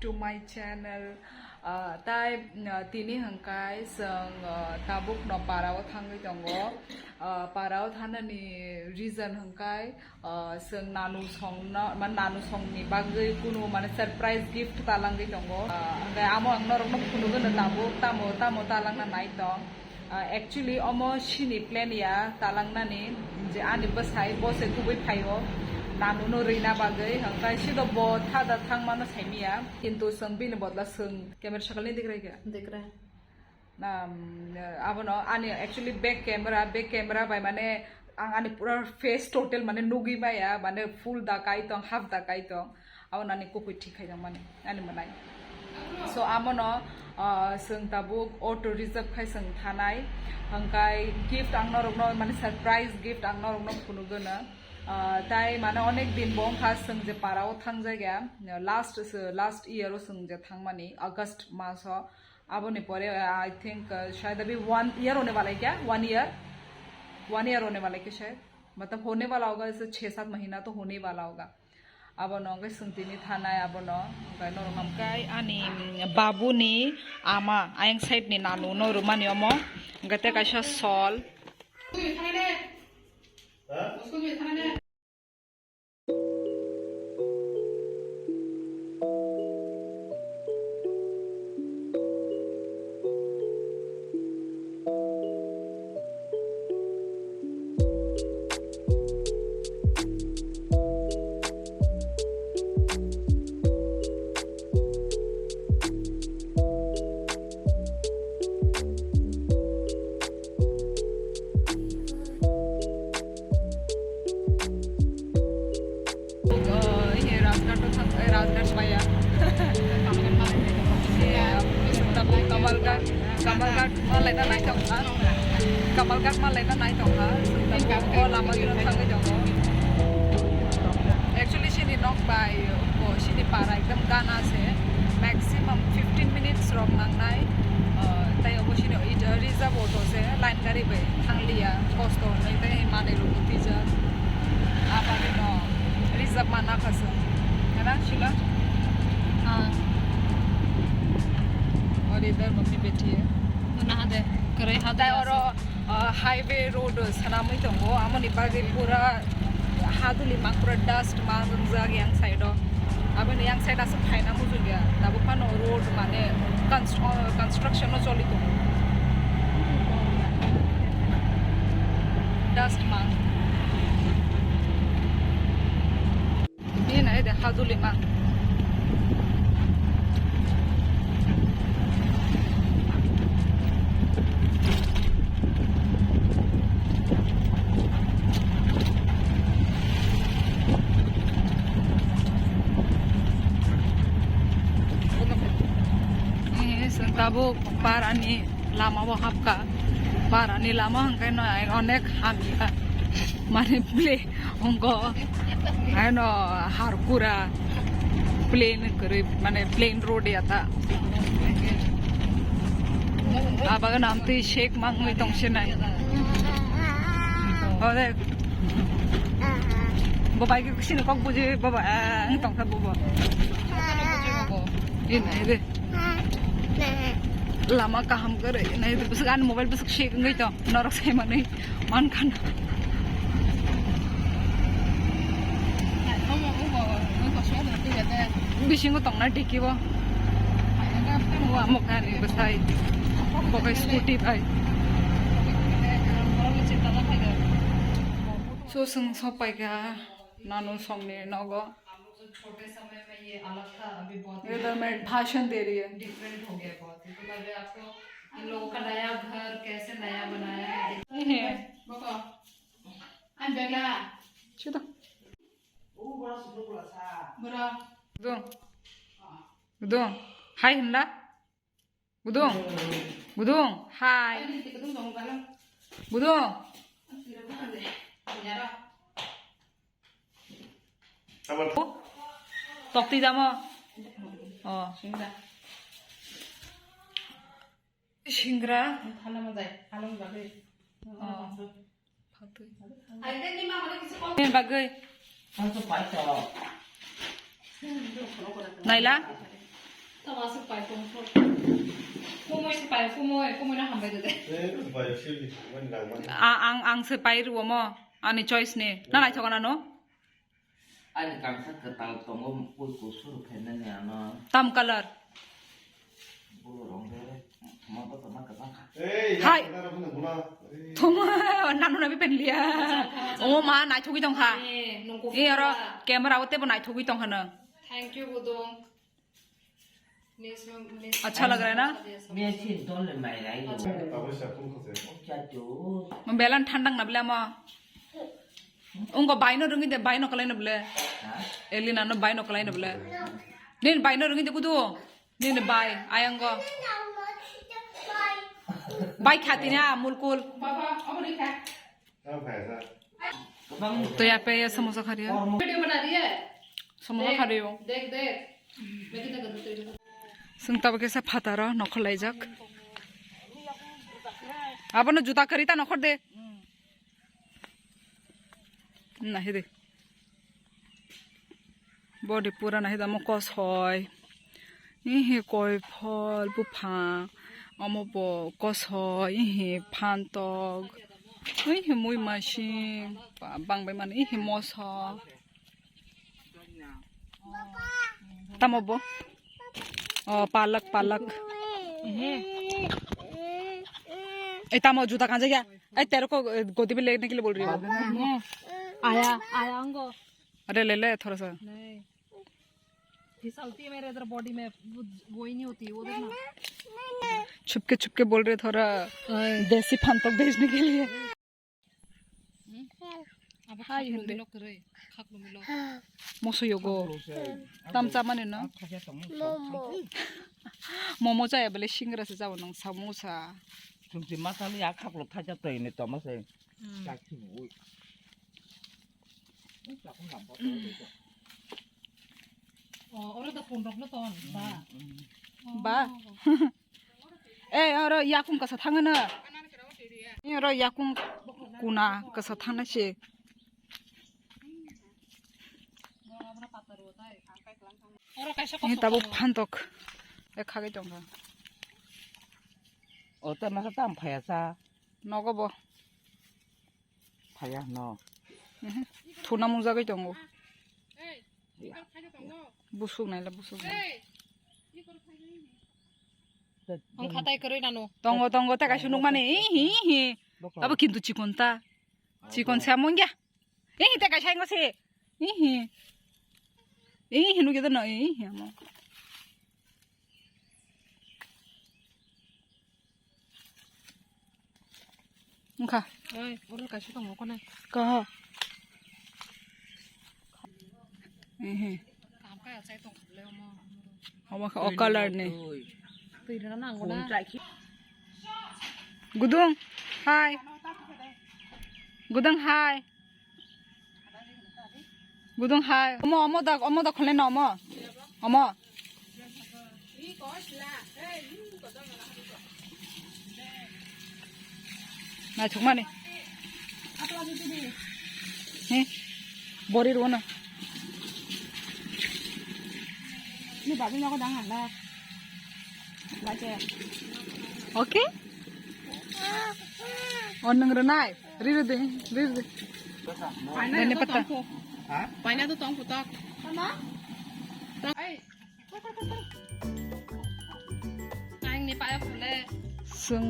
to my channel. Tai tini hangkai sang tabuk no parao thangai tongo. Parao thanani reason hangkai sang nanu song no man nanu song ni bagai kuno mane surprise gift talangai tongo. Hangkai amo angno rok no kuno gana tabuk tamo talang na nai tong. Actually omo shini plan ya talang na ni je ani basai bose tubai phayo. Nanu no reina bagai hangkai sido bo thada thang mano saimia kintu sangbil bodla sang camera shakalni dikh raha hai na abono ani actually back camera by mane ang ani pura face total mane nugi maya mane full da kai tong half da kai tong abon ani ko thik khai jang mane ani manai so amono sang tabuk auto reserve khai sang thanai hangkai gift ang norok no mane surprise gift ang norok no kunu gana তাই মানে অনেক দিন বং first song যে পারাও থাং জায়গা last ইয়ারও song যে থাং मानी अगस्त मास आबोने परे I think शायद अभी 1 ईयर होने वाला है क्या 1 ईयर होने वाला है क्या शायद मतलब होने वाला होगा जैसे 6-7 महीना तो होने वाला होगा अब नोंगे संतिनी थाना अब नो नोरमकाय आनी बाबुनी आमा आयंग साइड नि नानु नो रुमानी अमो गते काशा सॉल उसको भी थाने राजघाट माया कमलघाट मालाय ना नाय दं हा कमलघाट मालाय ना नाय दं हा ओ लामा जों थांगै दं एक्चुअली सिनि नक बाय सिनि पारा एकदम गाना से मैक्सिमम 15 मिनिट्स रम नांनाय ताय अबसिनि रिजर्व ऑटो से लाइन गाड़ी बे थांलिया कस्ट नै ताय माने रुटिजा आबानि न रिजर्व माना खसो है ना शिला हाँ और इधर मम्मी बैठी है ना दे करे हाथ और हाईवे रोड सनामी तो वो आमनी बागे पूरा हादुली मां पूरा डस्ट मां जाग yang साइड अब ने yang साइड आसे फाइना मुजुल गया तब पानो रोड माने कंस्ट्रक्शन नो चली तो डस्ट मां ini ada haduli mang ini sentabuk parani lama wahab ka parani lama hangkai no onek hamia mane play ongo ano harkura plane करे माने प्लेन रोड याता आबागा नाम तो शेख मांगवे तोंगसे नाय अरे बाबाई के किसी ने कब बुझे बाबा तोंगसा बाबा ये नहीं दे लामा काम करे नहीं तो बस गान मोबाइल बस शेक गई तो नरक से माने मान खाना बिशिंग को तंगना टिकी वो मुखा नहीं बस आई बकाई स्कूटी आई सो संग सोपाई क्या नानु सोंगने नगो छोटे समय में ये अलग था अभी बहुत इधर मैं भाषण दे रही है डिफरेंट हो गया बहुत ही तो मैं आपको इन लोगों का नया घर कैसे नया बनाया है बाबा अंजला चलो ओ बड़ा सुपर सा बड़ा Gudung, hai hendak, Gudung, hai, Gudung, tok ti jamo, oh, singra, halam jai, halam bagai, oh, ini bagai, Naila Sama supaya kumpul. Kumoy supaya kumoy na hambai deh. supaya sih menang mana. ang sepai ruo mo ani choice ne na lai thogana no anh cảm thấy cái tàu tổng ông cuối của số phải nên nhà nó tam color bố rong đấy mà có tầm mắt cái bác Hai. Kita punya guna. thoma nan no na bi pen lia o ma nai thogi tong ha Nunggu. e ro camera ote bo nai thogi tong ha na Thank you budong. अच्छा लग रहा है ना मैं xin tôi lên mày đấy Apa sih pun kau sih. cha chú म बेलान ठंडा न बले म उनको बाइनो रंगी दे बाइनो कलाई न बले hả एलिना न बाइनो कलाई न बले नीन बाइनो रंगी दे कुदो नीन बाय आयंगो बाय खाती ना मुलकुल Papa, apa nih kak? Apa ya? các bác तो यहाँ पे ये समोसा खा रही है Video bana रही है? समोसा खा रही हो देख देख. मैं कितना कर दूँ तेरे जों तब कैसे फाता रहा नखर लाई जाक अब न जूता करीता नखर दे नहीं दे बॉडी पूरा नहीं दम कस है ये कोई फल बुफा अमो बो कस है ये फान तक ये मुई मासिं बांबाय माने ये मसा तमबो पालक पालक ए तमो जूता कहाँ जा गया ए तेरे को गोदी में लेने के लिए बोल रही हूँ आया आया अंगो अरे ले ले थोड़ा सा नहीं फिसलती है मेरे इधर बॉडी में वो ही नहीं होती वो देखना छुपके बोल रहे थोड़ा देसी फान तक भेजने के लिए अब खा लो मिलो करे खा लो मिलो मोसो योगो तमचा माने ना मोमो जाया बोले सिंगरा से जाओ नंग samosa chúng chỉ mắt nó giá khóc lục thay cho tùy này tao mới xem chắc thì vui orang tak pun rok lo ton ba बा ए अरे याकुम कसा थांगनो ए अरे याकुम कुना कसा थांनासे orang kayak ए तब फान तक ए खागे दंग ở tên nó tạm phải sao नगबो phải à nó थुना मुजागै दंग बुसुक नायला बुसुक ang khatay करे nano दंग दंग ता गासु नुक माने हि हि अब किन्तु चिकन ता चिकन सामन गया ए ता गासाय गसे हि हिनु के त न हि हम खा oi orang kayak kamu kok nih कहा हे काम kayak saya tuh leo mau हम ओ कलर ने tidak nang cũng udah chạy khi गुदुंग हाय गुदुंग हाय गुदुंग हाय अमो दा खले न अमो ना छुमा ने हे बोरी रो ना ini babi mau ke dangan lah baca okay और नंग रनाय री दे Paina Ini tuh peta. tongku. hả Paina tuh tongku tok. Sama? Tong. Ay. Ayang ni Pak ya boleh.ซึ่ง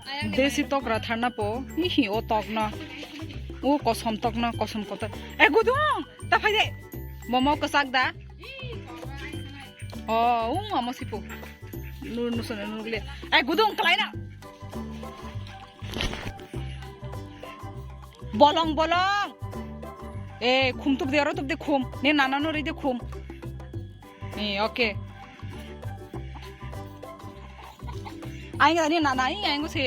Ayang ni. देसी तक रा थाना पो हि ओ तक ना ओ कसम तक ना कसम कत ए गुदुंग ता फाइदे मोमो को साग दा ओ मोमो सिपो नु नु सने नु ले ए गुदुंग कलाई ना bolong bolong khum tup de aro tup de khum ne nana no ri de khum oke aing ni nana aing se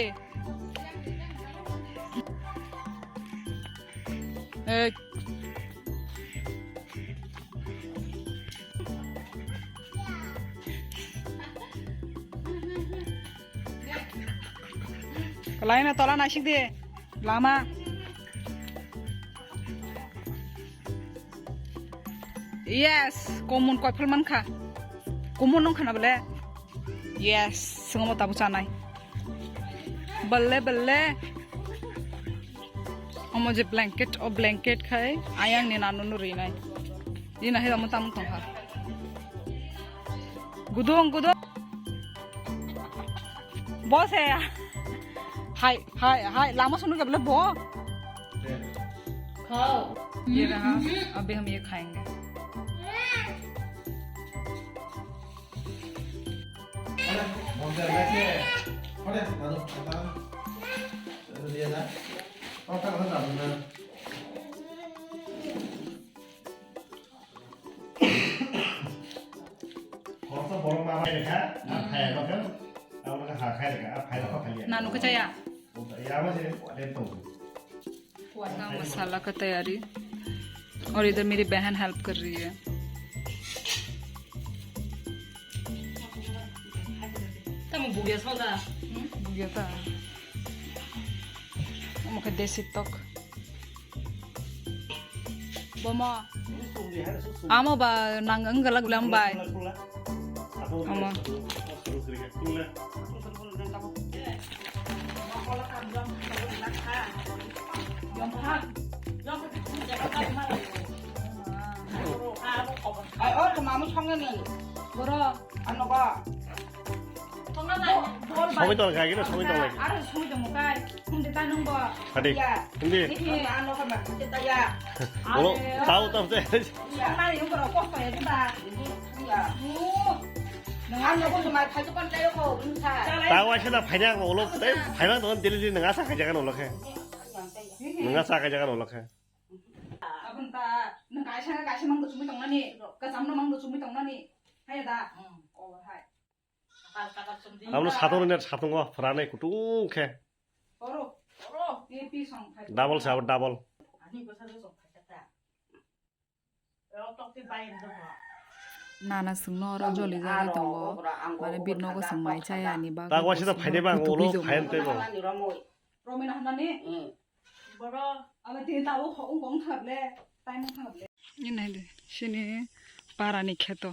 Kalahin na tola nasik de lama yes komun koi phulman kha कुमोन नों खाना बले yes संगम ताबु चानाय बल्ले बल्ले अमो जे blanket खाय आयांग ने नानु नु रिनाय दिना हे अमो ताम खंखा गुदुं बॉस है हाय लामा सुनो क्या बोले बो खाओ ये रहा अभी हम ये खाएंगे 먼저 이렇게 허리 나도 간다. 얘나. 딱 하나 안 나. 거기서 뭐로 나와야 돼? 앞에 놓고 아무나 가야 돼. 앞에 놓고 가야. नानू का चाया यामा से ले तो का मसाला का तैयारी और इधर मेरी बहन हेल्प कर रही है तम बुगे सोदा बुगिया मुखे देसी तक बमा आमा बा नang enggak gulam bay ama ai kemamu chongnya nih boro anu kok 소미 떠는 가기는 소미 떠는 가기. ada sumi dong kai kum dita nung bo 아니 근데 ini anu kan kita ya 오늘 다우 다우 때 karena yang berokok ya kita ya anu pun cuma kayu kan kayu kok bisa 다우 하시나 반양 오늘 때 반양 넌 들리지 내가 사가자가 올라해. 내가 사가자가 올라해. abenta nang kai sang kai mang sumi tong nani ka sam no mang sumi tong nani hai da oh hai 아무나 사도는 사던 거 불안해 구뚝해. boro ye pi song khai 더블 사고 더블. 아니 그 사서 가졌다 어떻게 바인 거 nana sung no ro joli ja ga dong mane bit no ko sung mai chai ani ba 다고 하시다 반대방 오로 가연 때고. romina hanani boro aba tin ta wo khong gong thap le tai mong thap le ni nai de shini parani kheto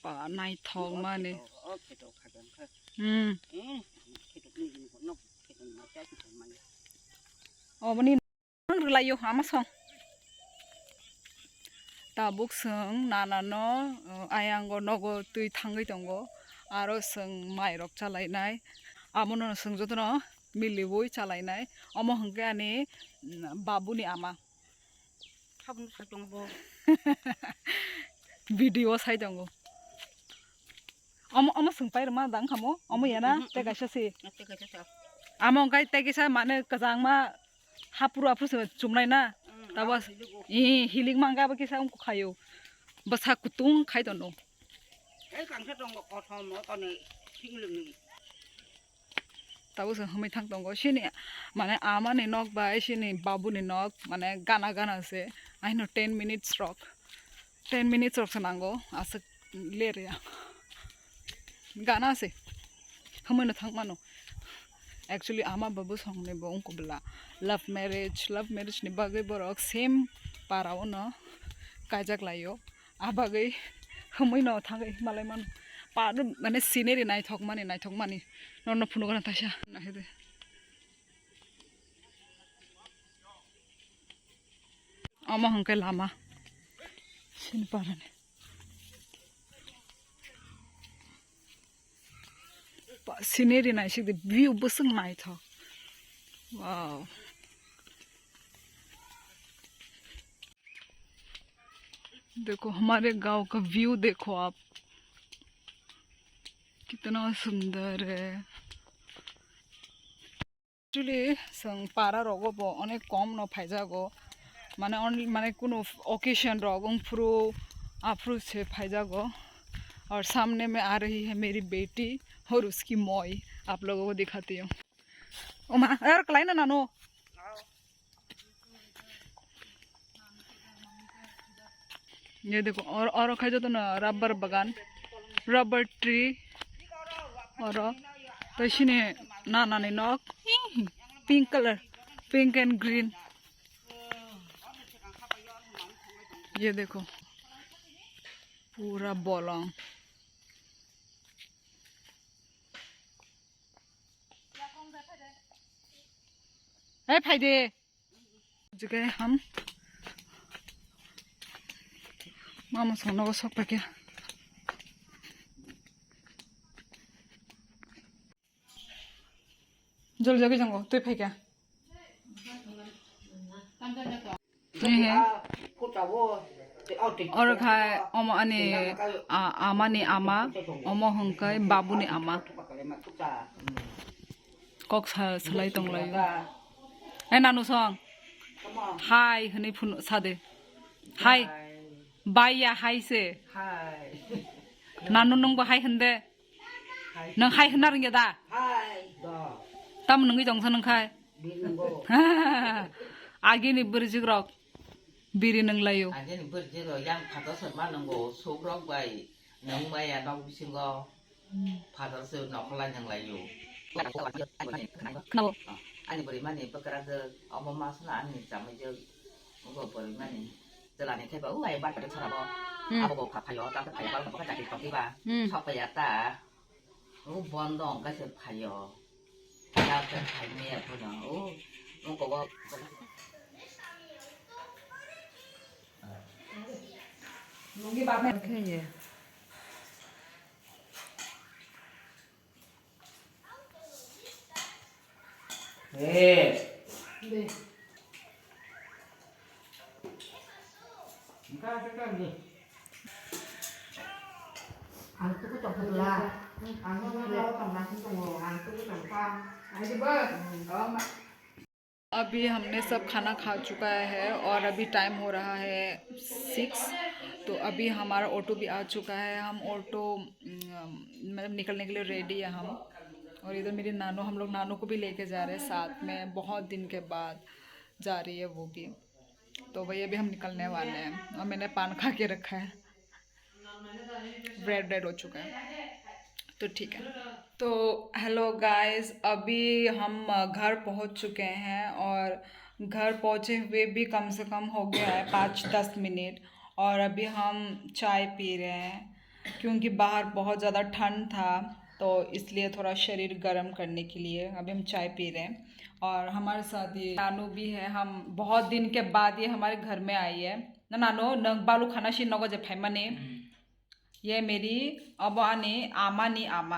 pa nai thong mane obani nang layo ama song tabuk sung nana no ayango nogo tui thangai tongo aro sung mairok chalainai amono sung jotono miliboi chalainai omo hangke ani babuni ama sabun sajong bo video sai tongo omo sung pai ma dang khamo omo yana te gaisa si amo kai te gisa mane kajang ma hapuru apru chumnai na tabas hiling mangga ba kisa ung khayo basa kutung khai dono cái càng sát trong có thom nó con này sinh lực này tabus humai thang tongo shini mane ama ni nok ba shini babu ni nok mane gana se I know 10 minutes rock sanango asa lere ya gana se humai na thang mano actually ama babu song ne bo ungko bla love marriage ni bagai borok same parao no kajak layo abagai humai no thangai malai man pa mane scenery nai thok mani no phunu gana tasha na hede ama hangkai lama sin parane pa scenery nai sig the view busung nai thok wow देखो हमारे गांव का view देखो आप कितना सुंदर है actually संग पारा रगो बो अनेक कम न फाइजागो माने ओनली माने कोनो ओकेशन रगों फ्रू आफ्रू से फाइजागो और सामने में आ रही है मेरी बेटी और उसकी मौई आप लोगों को दिखाती हूँ ओमा यार कलाई ना नानो ये देखो और खाई तो ना रबर बागान रबर ट्री और तो इसीने नाना ने knock pink colour pink and green ये देखो पूरा बोलों ए फायदे जगह हम मामा सोना को सब क्या जल जगह जंगो तो फाय क्या और खाए अम अने आमा ने आमा अम हंकाय बाबू ने आमा कक सलाई तंगलाय ए नानु सं हाय हनै फुन सादे हाय बाया हाय से नानु नंबो हाय हनदे नों हाय होना रोंगे दा तम नोंनि दंस नोंखाय आगे नि बोरजिग्रक बिरि नंलायो आगे नि बोरजिग्रक यां फादर सरमा नंगौ सौग्रक बाय नों माया दाउ बिसिंगो फादर सो नखला नंलायो खोनाबो ani beri mani perkara ke oma masna ani sama je ngo beri mani jalan ni kai ba ai ba ka tsara ba abo ko phayo ta ka phayo ba ko ka ti ko ba thok pa ya ta ngo bon dong ka se phayo ya ka phai me ko na o ngo ko ba लूंगी बाद में रखे ये अभी हमने सब खाना खा चुका है और अभी टाइम हो रहा है 6। तो अभी हमारा ऑटो भी आ चुका है। हम ऑटो मतलब निकलने के लिए रेडी है हम। और इधर मेरी नानू, हम लोग नानू को भी लेके जा रहे हैं साथ में, बहुत दिन के बाद जा रही है वो भी। तो वही अभी हम निकलने वाले हैं और मैंने पान खा के रखा है, रेड हो चुका है तो ठीक है। तो हेलो गाइस, अभी हम घर पहुंच चुके हैं और घर पहुंचे हुए भी कम से कम हो गया है 5-10 मिनट। और अभी हम चाय पी रहे हैं क्योंकि बाहर बहुत ज़्यादा ठंड था, तो इसलिए थोड़ा शरीर गर्म करने के लिए अभी हम चाय पी रहे हैं। और हमारे साथ ये नानू भी है। हम बहुत दिन के बाद ये हमारे घर में आई है ना नानू नंग बालू खाना शी नगो जब मने ये मेरी अब आने आमा नी आमा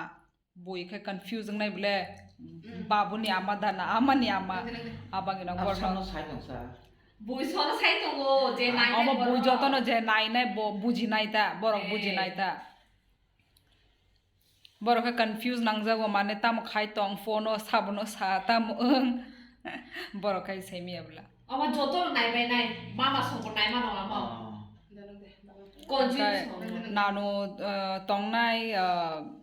बोई के कंफ्यूज नहीं बोले बाबू नी आमा दाना आमा नी आमा आबा के नंग बरनो बुई सोना साइ दंगो जे नाइ अब बुई जतो न जे नाइ नाइ बुझि नाइ ता बरक बुझि नाइ ता बरक के कंफ्यूज नंगजागो माने ताम खाइ तंग फोनो साबनो सा ताम बरक खाइ सेमिया बोला अब जतो नाइ बाइ नाइ मामा संगो नाइ मा नङा म नानु तंगनाय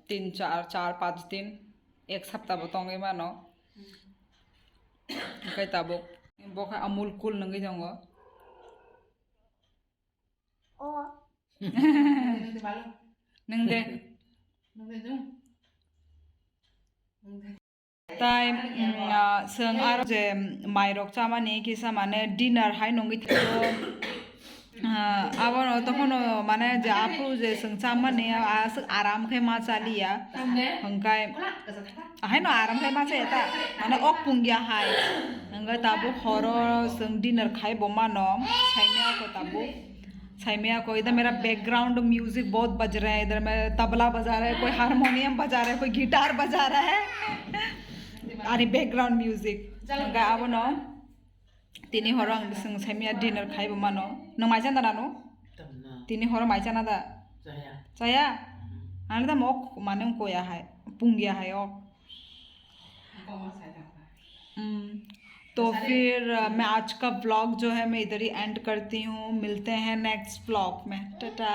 3-4-5 दिन 1 सप्ताह बो तंगे मानो कई ताबो बखा अमूल कूल नंगे जंगो ओ नंदे ताई संग आरो जे माइरक चामाने किसा माने डिनर हाय नंगे तो आवर तखन माने जे आपु जे संचामने आस आराम खे मा चालिया हंकाय हाय न आराम खे मा चेता माने अक पुंगिया हाय हंगा ताबु हरो सं डिनर खाय बोमा न साइमिया को ताबु साइमिया को इधर मेरा बैकग्राउंड म्यूजिक बहुत बज रहा है। इधर मैं तबला बजा रहा है, कोई हारमोनियम बजा रहा है, कोई गिटार बजा रहा है, अरे बैकग्राउंड म्यूजिक हंगा आबो न तिनी हरं जों साइमिया डिनर खाइबो मानो नों माइजाना दानो तिनी हर माइजाना दा जाया आने दा मक माने कोया है पुंगिया है ओ तो फिर मैं आज का व्लॉग जो है मैं इधर ही एंड करती हूँ। मिलते हैं नेक्स्ट व्लॉग में, टाटा।